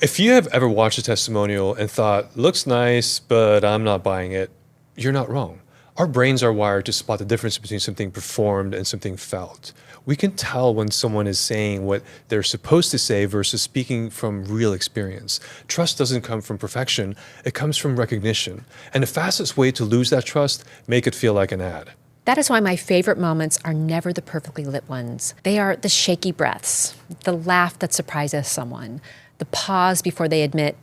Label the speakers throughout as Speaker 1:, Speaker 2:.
Speaker 1: If you have ever watched a testimonial and thought, looks nice, but I'm not buying it, you're not wrong. Our brains are wired to spot the difference between something performed and something felt. We can tell when someone is saying what they're supposed to say versus speaking from real experience. Trust doesn't come from perfection, it comes from recognition. And the fastest way to lose that trust, make it feel like an ad.
Speaker 2: That is why my favorite moments are never the perfectly lit ones. They are the shaky breaths, the laugh that surprises someone, the pause before they admit,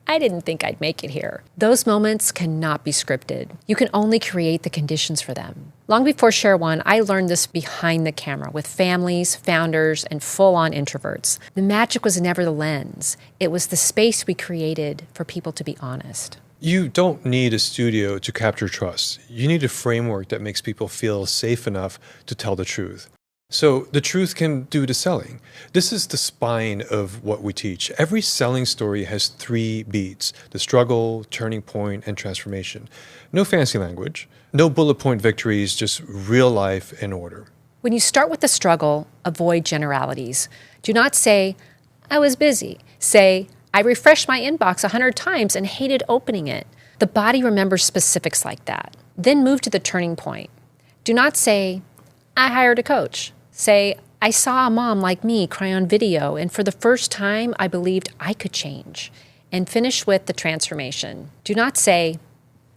Speaker 2: I didn't think I'd make it here. Those moments cannot be scripted. You can only create the conditions for them. Long before Share One, I learned this behind the camera with families, founders, and full-on introverts. The magic was never the lens. It was the space we created for people to be honest.
Speaker 1: You don't need a studio to capture trust. You need a framework that makes people feel safe enough to tell the truth. So the truth can do the selling. This is the spine of what we teach. Every selling story has 3 beats: the struggle, turning point, and transformation. No fancy language, no bullet point victories, just real life in order.
Speaker 2: When you start with the struggle, avoid generalities. Do not say, I was busy. Say, I refreshed my inbox 100 times and hated opening it. The body remembers specifics like that. Then move to the turning point. Do not say, I hired a coach. Say, I saw a mom like me cry on video, and for the first time, I believed I could change. And finish with the transformation. Do not say,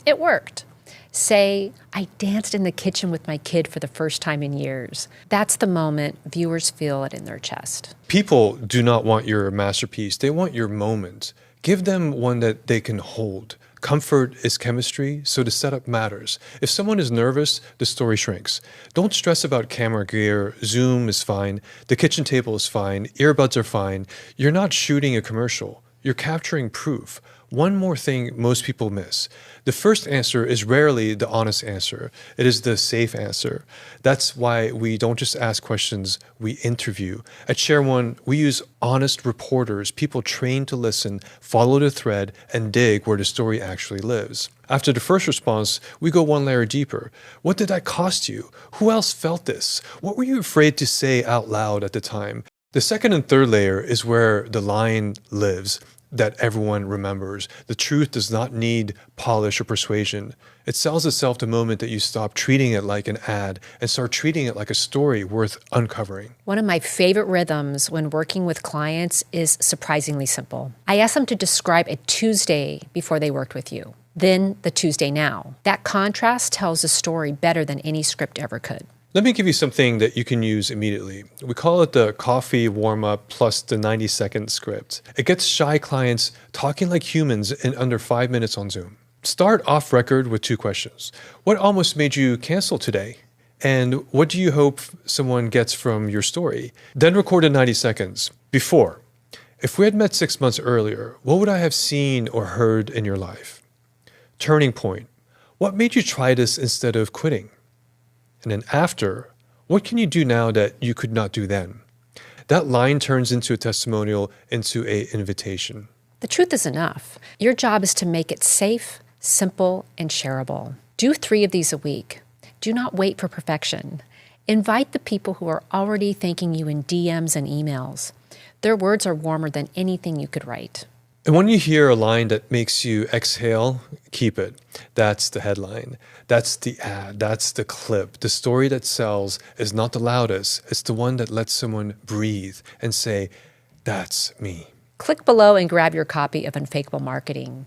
Speaker 2: it worked. Say, I danced in the kitchen with my kid for the first time in years. That's the moment viewers feel it in their chest.
Speaker 1: People do not want your masterpiece. They want your moment. Give them one that they can hold. Comfort is chemistry, so the setup matters. If someone is nervous, the story shrinks. Don't stress about camera gear. Zoom is fine. The kitchen table is fine. Earbuds are fine. You're not shooting a commercial. You're capturing proof. One more thing most people miss. The first answer is rarely the honest answer. It is the safe answer. That's why we don't just ask questions, we interview. At Share One, we use honest reporters, people trained to listen, follow the thread, and dig where the story actually lives. After the first response, we go one layer deeper. What did that cost you? Who else felt this? What were you afraid to say out loud at the time? The second and third layer is where the line lives that everyone remembers. The truth does not need polish or persuasion. It sells itself the moment that you stop treating it like an ad and start treating it like a story worth uncovering.
Speaker 2: One of my favorite rhythms when working with clients is surprisingly simple. I ask them to describe a Tuesday before they worked with you, then the Tuesday now. That contrast tells a story better than any script ever could.
Speaker 1: Let me give you something that you can use immediately. We call it the coffee warm-up plus the 90-second script. It gets shy clients talking like humans in under 5 minutes on Zoom. Start off record with 2 questions. What almost made you cancel today? And what do you hope someone gets from your story? Then record in 90 seconds. Before, if we had met 6 months earlier, what would I have seen or heard in your life? Turning point. What made you try this instead of quitting? And then after, what can you do now that you could not do then? That line turns into a testimonial, into an invitation.
Speaker 2: The truth is enough. Your job is to make it safe, simple, and shareable. Do 3 of these a week. Do not wait for perfection. Invite the people who are already thanking you in DMs and emails. Their words are warmer than anything you could write.
Speaker 1: And when you hear a line that makes you exhale, keep it. That's the headline. That's the ad. That's the clip. The story that sells is not the loudest. It's the one that lets someone breathe and say, that's me.
Speaker 2: Click below and grab your copy of Unfakeable Marketing.